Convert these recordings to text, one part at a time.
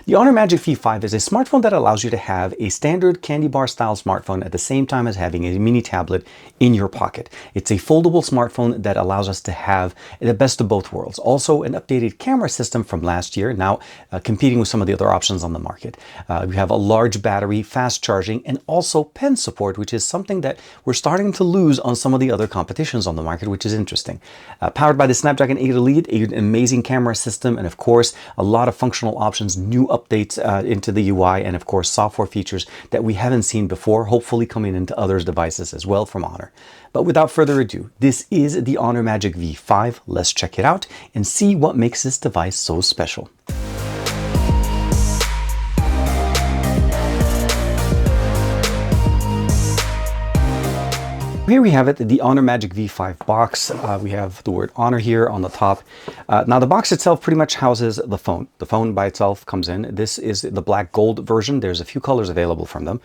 The Honor Magic V5 is a smartphone that allows you to have a standard candy bar style smartphone at the same time as having a mini tablet in your pocket. It's a foldable smartphone that allows us to have the best of both worlds. Also an updated camera system from last year, now competing with some of the other options on the market. We have a large battery, fast charging, and also pen support, which is something that we're starting to lose on some of the other competitions on the market, which is interesting. Powered by the Snapdragon 8 Elite, an amazing camera system, and of course, a lot of functional options, new updates into the UI, and of course software features that we haven't seen before, hopefully coming into others' devices as well from Honor. But without further ado, this is the Honor Magic V5. Let's check it out and see what makes this device so special. Here we have it, the Honor Magic V5 box. We have the word Honor here on the top. Now the box itself pretty much houses the phone. The phone by itself comes in. This is the black gold version. There's a few colors available from them.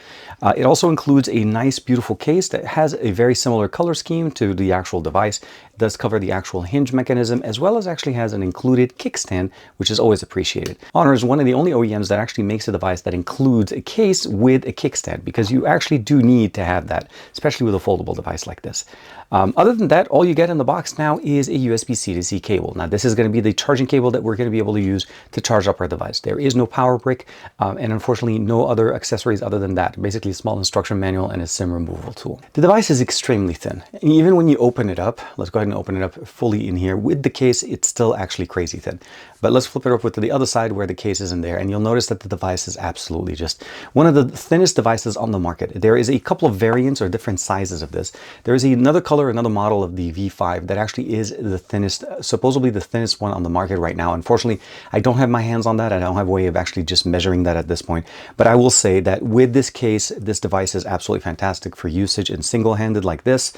It also includes a nice, beautiful case that has a very similar color scheme to the actual device. It does cover the actual hinge mechanism, as well as actually has an included kickstand, which is always appreciated. Honor is one of the only OEMs that actually makes a device that includes a case with a kickstand, because you actually do need to have that, especially with a foldable device like this. Other than that, all you get in the box now is a USB-C to C cable. Now this is going to be the charging cable that we're going to be able to use to charge up our device. There is no power brick and unfortunately no other accessories other than that. Basically a small instruction manual and a SIM removal tool. The device is extremely thin. And even when you open it up, let's go ahead and open it up fully in here. With the case, it's still actually crazy thin. But let's flip it up with the other side where the case is in there, and you'll notice that the device is absolutely just one of the thinnest devices on the market. There is a couple of variants or different sizes of this. There is another color, another model of the V5 that actually is the thinnest, supposedly the thinnest one on the market right now. Unfortunately, I don't have my hands on that. I don't have a way of actually just measuring that at this point. But I will say that with this case, this device is absolutely fantastic for usage in single-handed like this,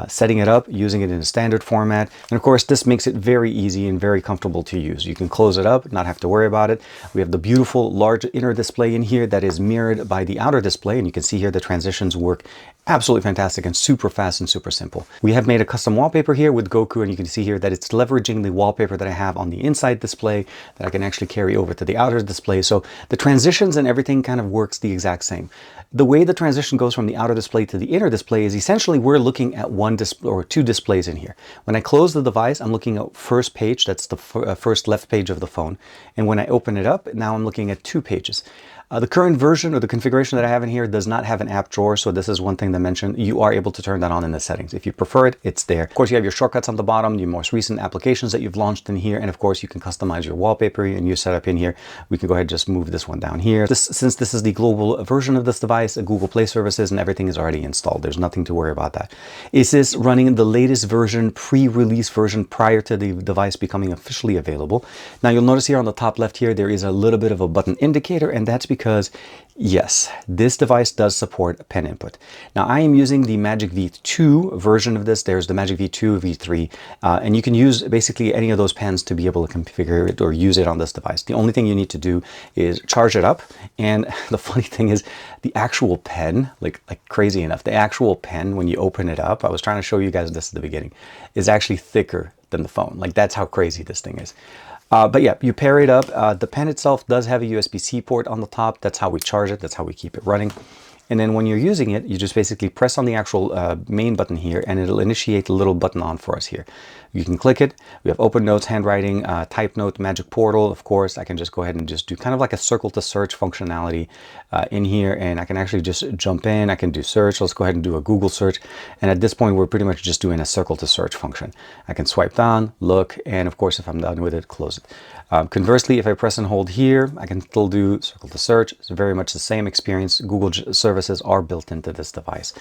setting it up, using it in a standard format. And of course, this makes it very easy and very comfortable to use. You can close it up, not have to worry about it. We have the beautiful large inner display in here that is mirrored by the outer display. And you can see here the transitions work absolutely fantastic and super fast and super simple. We have made a custom wallpaper here with Goku, and you can see here that it's leveraging the wallpaper that I have on the inside display that I can actually carry over to the outer display. So the transitions and everything kind of works the exact same. The way the transition goes from the outer display to the inner display is essentially we're looking at one display or two displays in here. When I close the device, I'm looking at first page, that's the first left page of the phone. And when I open it up, now I'm looking at two pages. The current version or the configuration that I have in here does not have an app drawer, so this is one thing to mention. You are able to turn that on in the settings. If you prefer it, it's there. Of course, you have your shortcuts on the bottom, your most recent applications that you've launched in here, and of course, you can customize your wallpaper and your setup in here. We can go ahead and just move this one down here. Since this is the global version of this device, Google Play services and everything is already installed. There's nothing to worry about that. Is this running the latest version, pre-release version prior to the device becoming officially available? Now, you'll notice here on the top left here, there is a little bit of a button indicator, and that's because yes, this device does support pen input. Now I am using the Magic V2 version of this. There's the Magic V2, V3, and you can use basically any of those pens to be able to configure it or use it on this device. The only thing you need to do is charge it up. And the funny thing is the actual pen, like crazy enough, the actual pen, when you open it up, I was trying to show you guys this at the beginning, is actually thicker than the phone. Like that's how crazy this thing is. But yeah, you pair it up. The pen itself does have a USB-C port on the top. That's how we charge it. That's how we keep it running. And then when you're using it, you just basically press on the actual main button here, and it'll initiate a little button on for us here. You can click it. We have open notes, handwriting, type note, magic portal. Of course, I can just go ahead and just do kind of like a circle to search functionality in here, and I can actually just jump in. I can do search. Let's go ahead and do a Google search. And at this point, we're pretty much just doing a circle to search function. I can swipe down, look, and of course, if I'm done with it, close it. Conversely, if I press and hold here, I can still do circle to search. It's very much the same experience. Google services are built into this device.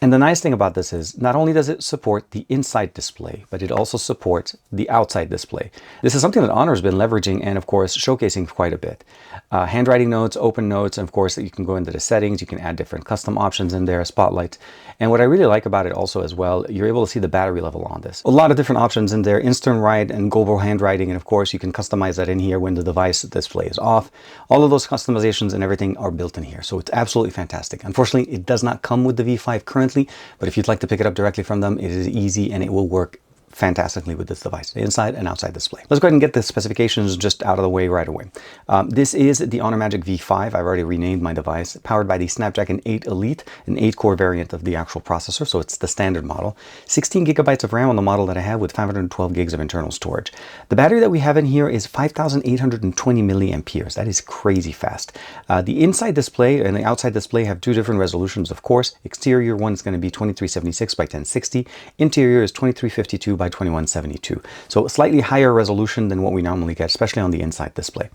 And the nice thing about this is not only does it support the inside display, but it also supports the outside display. This is something that Honor has been leveraging and of course showcasing quite a bit. Handwriting notes, open notes, and of course you can go into the settings, you can add different custom options in there, spotlights. And what I really like about it also as well, you're able to see the battery level on this. A lot of different options in there, instant write and global handwriting, and of course you can customize that in here when the device display is off. All of those customizations and everything are built in here, so it's absolutely fantastic. Unfortunately, it does not come with the V5 currently, but if you'd like to pick it up directly from them, it is easy and it will work fantastically with this device, the inside and outside display. Let's go ahead and get the specifications just out of the way right away. This is the Honor Magic V5. I've already renamed my device, powered by the Snapdragon 8 Elite, an 8-core variant of the actual processor, so it's the standard model. 16 gigabytes of RAM on the model that I have with 512 gigs of internal storage. The battery that we have in here is 5,820 milliamperes. That is crazy fast. The inside display and the outside display have two different resolutions, of course. Exterior one is going to be 2376 by 1060. Interior is 2352 by 2172. So slightly higher resolution than what we normally get, especially on the inside display.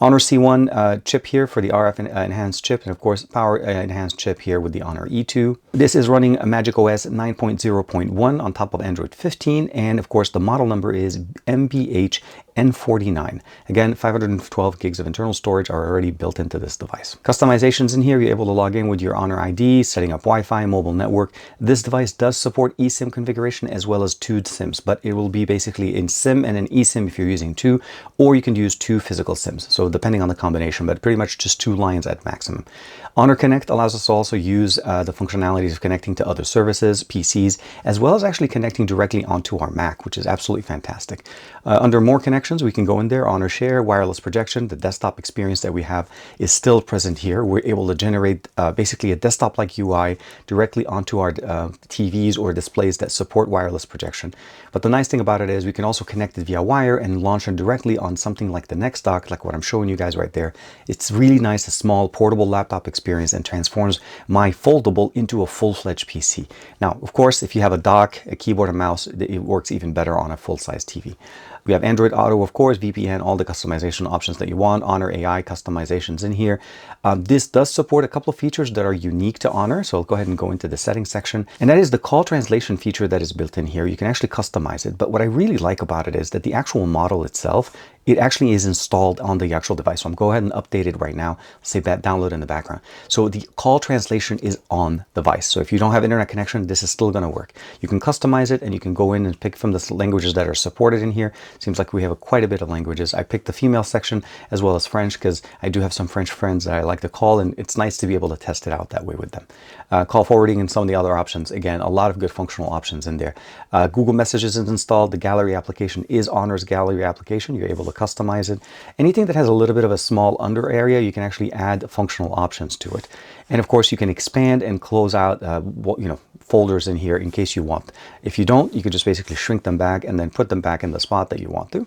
Honor C1 chip here for the RF enhanced chip, and of course power enhanced chip here with the Honor E2. This is running a Magic OS 9.0.1 on top of Android 15, and of course the model number is MBH N49. Again, 512 gigs of internal storage are already built into this device. Customizations in here, you're able to log in with your Honor ID, setting up Wi-Fi, mobile network. This device does support eSIM configuration as well as 2 SIMs, but it will be basically in SIM and an eSIM if you're using 2, or you can use 2 physical SIMs. So depending on the combination, but pretty much just 2 lines at maximum. Honor Connect allows us to also use the functionalities of connecting to other services, PCs, as well as actually connecting directly onto our Mac, which is absolutely fantastic. Under more connections, we can go in there, Honor Share, wireless projection. The desktop experience that we have is still present here. We're able to generate basically a desktop-like UI directly onto our TVs or displays that support wireless projection. But the nice thing about it is we can also connect it via wire and launch it directly on something like the Next Dock, like what I'm showing you guys right there. It's really nice, a small portable laptop experience, and transforms my foldable into a full-fledged PC. Now, of course, if you have a dock, a keyboard, and mouse, it works even better on a full-size TV. We have Android Auto, of course, VPN, all the customization options that you want, Honor AI customizations in here. This does support a couple of features that are unique to Honor, so I'll go ahead and go into the settings section. And that is the call translation feature that is built in here. You can actually customize it, but what I really like about it is that the actual model itself, it actually is installed on the actual device. So I'm go ahead and update it right now. Save that download in the background. So the call translation is on the device. So if you don't have internet connection, this is still going to work. You can customize it and you can go in and pick from the languages that are supported in here. Seems like we have quite a bit of languages. I picked the female section as well as French because I do have some French friends that I like to call, and it's nice to be able to test it out that way with them. Call forwarding and some of the other options. Again, a lot of good functional options in there. Google Messages is installed. The gallery application is Honor's gallery application. You're able to customize it. Anything that has a little bit of a small under area, you can actually add functional options to it. And of course, you can expand and close out folders in here in case you want. If you don't, you can just basically shrink them back and then put them back in the spot that you want to.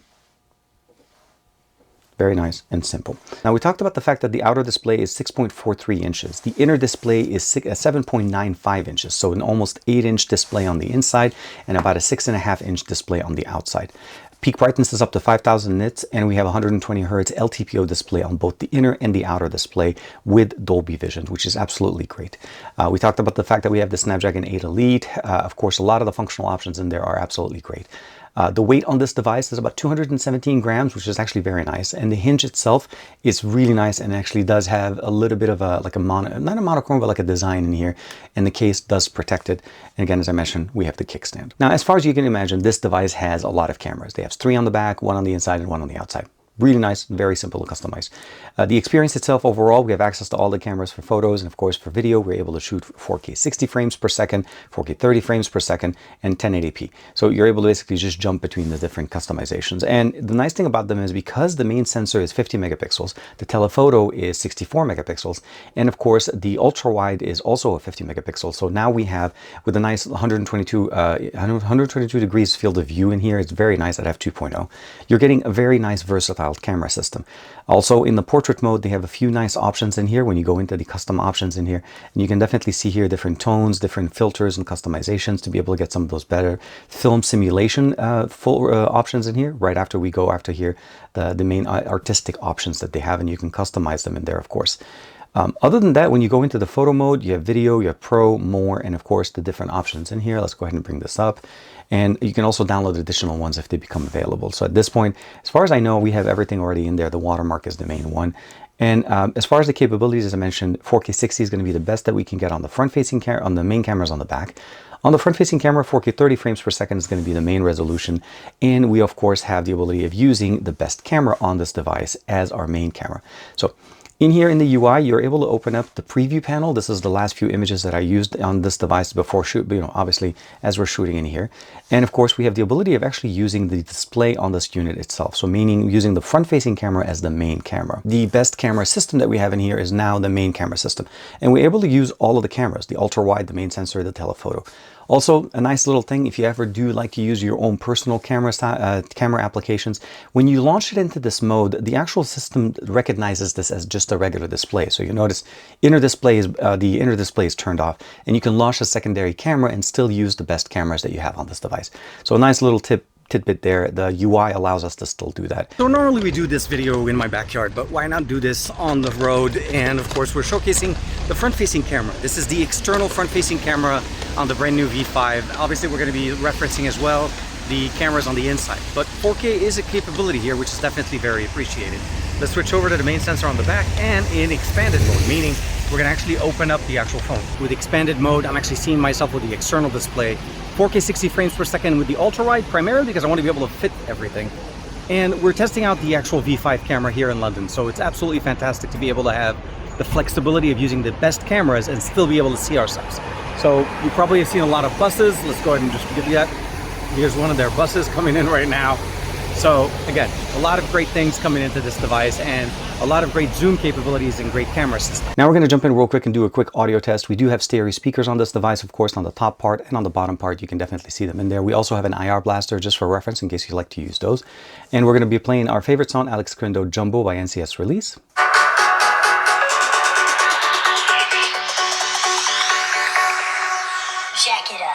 Very nice and simple. Now, we talked about the fact that the outer display is 6.43 inches. The inner display is 7.95 inches, so an almost 8-inch display on the inside and about a 6.5-inch display on the outside. Peak brightness is up to 5,000 nits, and we have 120 Hz LTPO display on both the inner and the outer display with Dolby Vision, which is absolutely great. We talked about the fact that we have the Snapdragon 8 Elite. Of course, a lot of the functional options in there are absolutely great. The weight on this device is about 217 grams, which is actually very nice. And the hinge itself is really nice and actually does have a little bit of not a monochrome, but like a design in here. And the case does protect it. And again, as I mentioned, we have the kickstand. Now, as far as you can imagine, this device has a lot of cameras. They have 3 on the back, 1 on the inside, and 1 on the outside. Really nice, very simple to customize. The experience itself overall, we have access to all the cameras for photos, and of course for video, we're able to shoot 4K 60 frames per second, 4K 30 frames per second, and 1080p. So you're able to basically just jump between the different customizations. And the nice thing about them is because the main sensor is 50 megapixels, the telephoto is 64 megapixels, and of course the ultra wide is also a 50 megapixels. So now we have, with a nice 122 degrees field of view in here, it's very nice at f2.0. You're getting a very nice versatile camera system. Also, in the portrait mode, they have a few nice options in here when you go into the custom options in here, and you can definitely see here different tones, different filters and customizations to be able to get some of those better film simulation options in here. Right after we go after here, the main artistic options that they have, and you can customize them in there, of course. Other than that, when you go into the photo mode, you have video, you have pro, more, and of course the different options in here. Let's go ahead and bring this up. And you can also download additional ones if they become available. So at this point, as far as I know, we have everything already in there. The watermark is the main one. And as far as the capabilities, as I mentioned, 4K 60 is going to be the best that we can get on the front-facing camera, on the main cameras on the back. On the front-facing camera, 4K 30 frames per second is going to be the main resolution. And we, of course, have the ability of using the best camera on this device as our main camera. So In here in the UI, you're able to open up the preview panel. This is the last few images that I used on this device before shoot, obviously as we're shooting in here. And of course, we have the ability of actually using the display on this unit itself. So meaning using the front-facing camera as the main camera. The best camera system that we have in here is now the main camera system. And we're able to use all of the cameras, the ultra-wide, the main sensor, the telephoto. Also, a nice little thing, if you ever do like to use your own personal camera applications, when you launch it into this mode, the actual system recognizes this as just a regular display. So you notice the inner display is turned off, and you can launch a secondary camera and still use the best cameras that you have on this device. So a nice little tidbit there. The UI allows us to still do that. So normally we do this video in my backyard, but why not do this on the road? And of course, we're showcasing the front-facing camera. This is the external front-facing camera on the brand new V5. Obviously, we're going to be referencing as well the cameras on the inside, but 4K is a capability here, which is definitely very appreciated. Let's switch over to the main sensor on the back and in expanded mode, meaning we're going to actually open up the actual phone. With expanded mode, I'm actually seeing myself with the external display, 4K 60 frames per second with the ultra-wide, primarily because I want to be able to fit everything. And we're testing out the actual V5 camera here in London, so it's absolutely fantastic to be able to have the flexibility of using the best cameras and still be able to see ourselves. So you probably have seen a lot of buses. Let's go ahead and just give you that. Here's one of their buses coming in right now. So again, a lot of great things coming into this device and a lot of great zoom capabilities and great camera system. Now we're going to jump in real quick and do a quick audio test. We do have stereo speakers on this device, of course, on the top part and on the bottom part. You can definitely see them in there. We also have an IR blaster just for reference in case you like to use those. And we're going to be playing our favorite song, Alex Crindo Jumbo by NCS Release. Jack it up.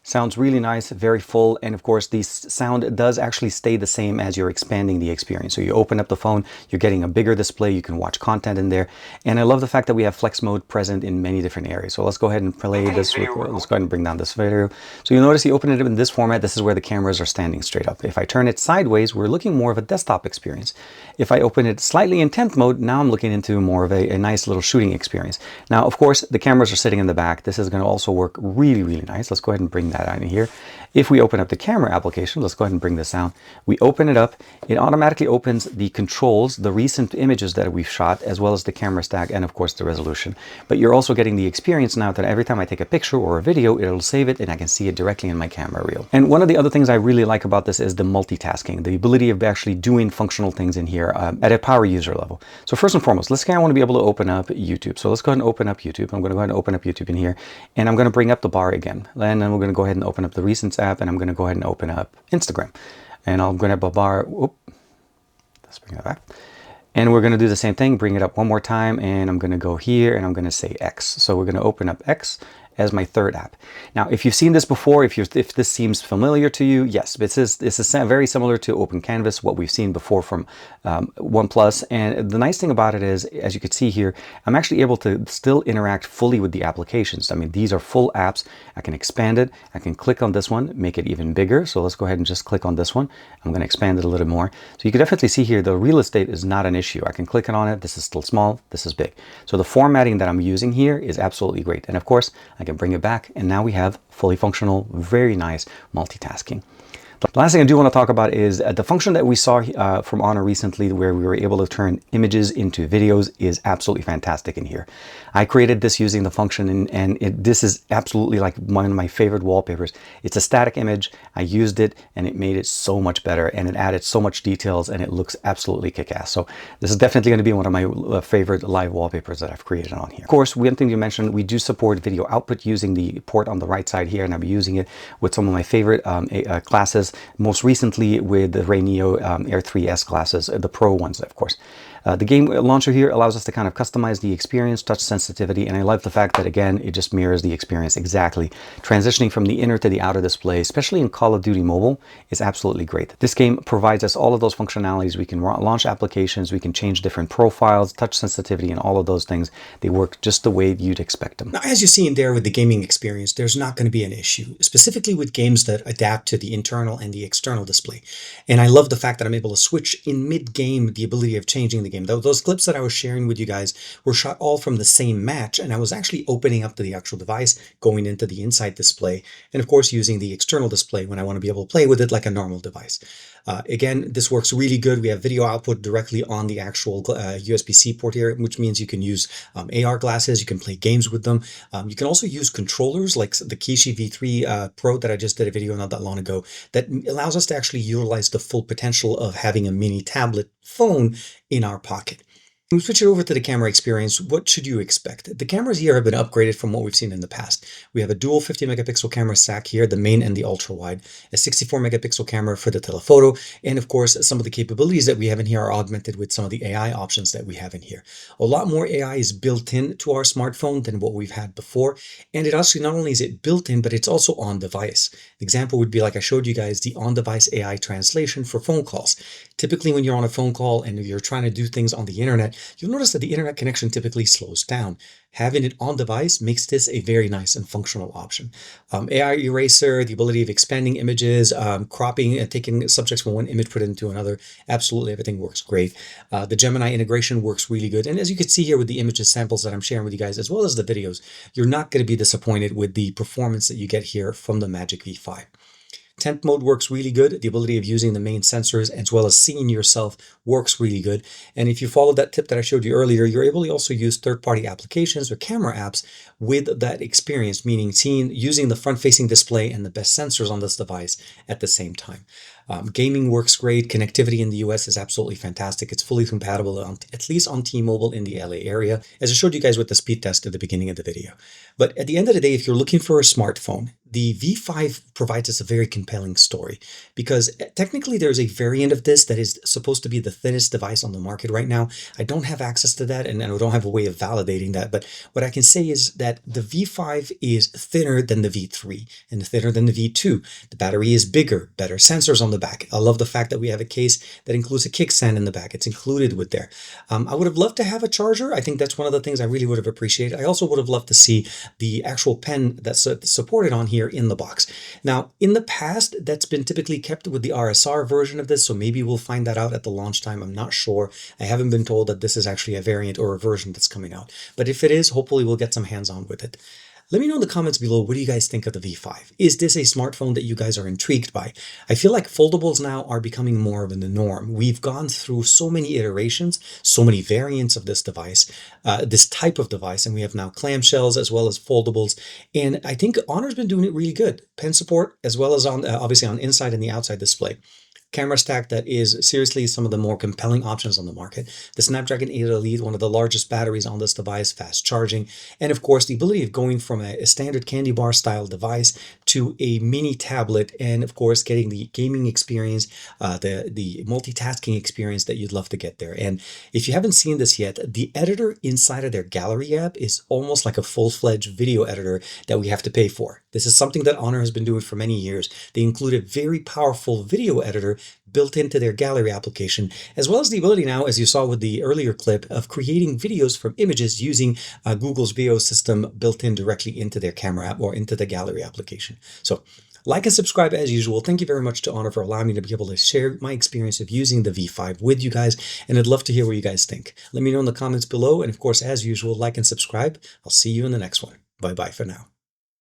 Sounds really nice, very full, and of course the sound does actually stay the same as you're expanding the experience. So you open up the phone, you're getting a bigger display, you can watch content in there, and I love the fact that we have flex mode present in many different areas. So let's go ahead and play this. Let's go ahead and bring down this video. So you'll notice you open it in this format. This is where the cameras are standing straight up. If I turn it sideways, we're looking more of a desktop experience. If I open it slightly in tent mode, now I'm looking into more of a nice little shooting experience. Now, of course, the cameras are sitting in the back. This is going to also work really, really nice. Let's go ahead and bring that out in here. If we open up the camera application, let's go ahead and bring this out. We open it up, it automatically opens the controls, the recent images that we've shot, as well as the camera stack and of course the resolution. But you're also getting the experience now that every time I take a picture or a video, it'll save it and I can see it directly in my camera reel. And one of the other things I really like about this is the multitasking, the ability of actually doing functional things in here at a power user level. So first and foremost, let's say I want to be able to open up YouTube. So let's go ahead and open up YouTube. I'm going to go ahead and open up YouTube in here, and I'm going to bring up the bar again. And then we're going to go ahead and open up the Recents app, and I'm going to go ahead and open up Instagram. And I'm going to have a bar. Whoop, let's bring that back. And we're going to do the same thing, bring it up one more time, and I'm going to go here and I'm going to say X. So we're going to open up X as my third app. Now, if you've seen this before, if this seems familiar to you, yes, this is very similar to Open Canvas, what we've seen before from OnePlus. And the nice thing about it is, as you can see here, I'm actually able to still interact fully with the applications. I mean, these are full apps. I can expand it. I can click on this one, make it even bigger. So let's go ahead and just click on this one. I'm going to expand it a little more. So you can definitely see here, the real estate is not an issue. I can click on it. This is still small. This is big. So the formatting that I'm using here is absolutely great. And of course, I can bring it back, and now we have fully functional, very nice multitasking. The last thing I do want to talk about is the function that we saw from Honor recently, where we were able to turn images into videos, is absolutely fantastic in here. I created this using the function, and this is absolutely like one of my favorite wallpapers. It's a static image. I used it, and it made it so much better, and it added so much details, and it looks absolutely kick-ass. So this is definitely going to be one of my favorite live wallpapers that I've created on here. Of course, one thing you mentioned, we do support video output using the port on the right side here, and I'll be using it with some of my favorite classes. Most recently with the Ray Neo Air 3S glasses, the Pro ones, of course. The game launcher here allows us to kind of customize the experience, touch sensitivity, and I love the fact that, again, it just mirrors the experience exactly. Transitioning from the inner to the outer display, especially in Call of Duty Mobile, is absolutely great. This game provides us all of those functionalities. We can launch applications, we can change different profiles, touch sensitivity, and all of those things. They work just the way you'd expect them. Now, as you see in there with the gaming experience, there's not going to be an issue, specifically with games that adapt to the internal and the external display. And I love the fact that I'm able to switch in mid-game the ability of changing the game. Those clips that I was sharing with you guys were shot all from the same match, and I was actually opening up to the actual device, going into the inside display, and of course using the external display when I want to be able to play with it like a normal device. Again, this works really good. We have video output directly on the actual USB-C port here, which means you can use AR glasses, you can play games with them. You can also use controllers like the Kishi V3 Pro that I just did a video not that long ago that allows us to actually utilize the full potential of having a mini tablet phone in our pocket. When we switch it over to the camera experience, what should you expect? The cameras here have been upgraded from what we've seen in the past. We have a dual 50 megapixel camera stack here, the main and the ultra wide, a 64 megapixel camera for the telephoto, and of course, some of the capabilities that we have in here are augmented with some of the AI options that we have in here. A lot more AI is built in to our smartphone than what we've had before, and it actually not only is it built in, but it's also on device. The example would be like I showed you guys, the on-device AI translation for phone calls. Typically, when you're on a phone call and you're trying to do things on the internet, you'll notice that the internet connection typically slows down. Having it on device makes this a very nice and functional option. AI eraser, the ability of expanding images, cropping and taking subjects from one image, put it into another. Absolutely everything works great. The Gemini integration works really good. And as you can see here with the images samples that I'm sharing with you guys, as well as the videos, you're not going to be disappointed with the performance that you get here from the Magic V5. Temp mode works really good. The ability of using the main sensors as well as seeing yourself works really good. And if you follow that tip that I showed you earlier, you're able to also use third-party applications or camera apps with that experience, meaning using the front-facing display and the best sensors on this device at the same time. Gaming works great. Connectivity in the US is absolutely fantastic. It's fully compatible, at least on T-Mobile in the LA area, as I showed you guys with the speed test at the beginning of the video. But at the end of the day, if you're looking for a smartphone, the V5 provides us a very compelling story because technically there's a variant of this that is supposed to be the thinnest device on the market right now. I don't have access to that and I don't have a way of validating that, but what I can say is that the V5 is thinner than the V3 and thinner than the V2. The battery is bigger, better sensors on the back. I love the fact that we have a case that includes a kickstand in the back. It's included with there. I would have loved to have a charger. I think that's one of the things I really would have appreciated. I also would have loved to see the actual pen that's supported on here in the box. Now, in the past, that's been typically kept with the RSR version of this, so maybe we'll find that out at the launch time. I'm not sure. I haven't been told that this is actually a variant or a version that's coming out. But if it is, hopefully we'll get some hands-on with it. Let me know in the comments below, what do you guys think of the V5? Is this a smartphone that you guys are intrigued by? I feel like foldables now are becoming more of the norm. We've gone through so many iterations, so many variants of this device, this type of device, and we have now clamshells as well as foldables. And I think Honor's been doing it really good. Pen support, as well as on obviously on inside and the outside display. Camera stack that is seriously some of the more compelling options on the market. The Snapdragon 8 Elite, one of the largest batteries on this device, fast charging, and of course the ability of going from a standard candy bar style device to a mini tablet, and of course getting the gaming experience, the multitasking experience that you'd love to get there. And if you haven't seen this yet, the editor inside of their gallery app is almost like a full-fledged video editor that we have to pay for. This is something that Honor has been doing for many years. They include a very powerful video editor built into their gallery application, as well as the ability now, as you saw with the earlier clip, of creating videos from images using Google's video system built in directly into their camera app or into the gallery application. So like and subscribe as usual. Thank you very much to Honor for allowing me to be able to share my experience of using the V5 with you guys, and I'd love to hear what you guys think. Let me know in the comments below, and of course, as usual, like and subscribe. I'll see you in the next one. Bye-bye for now.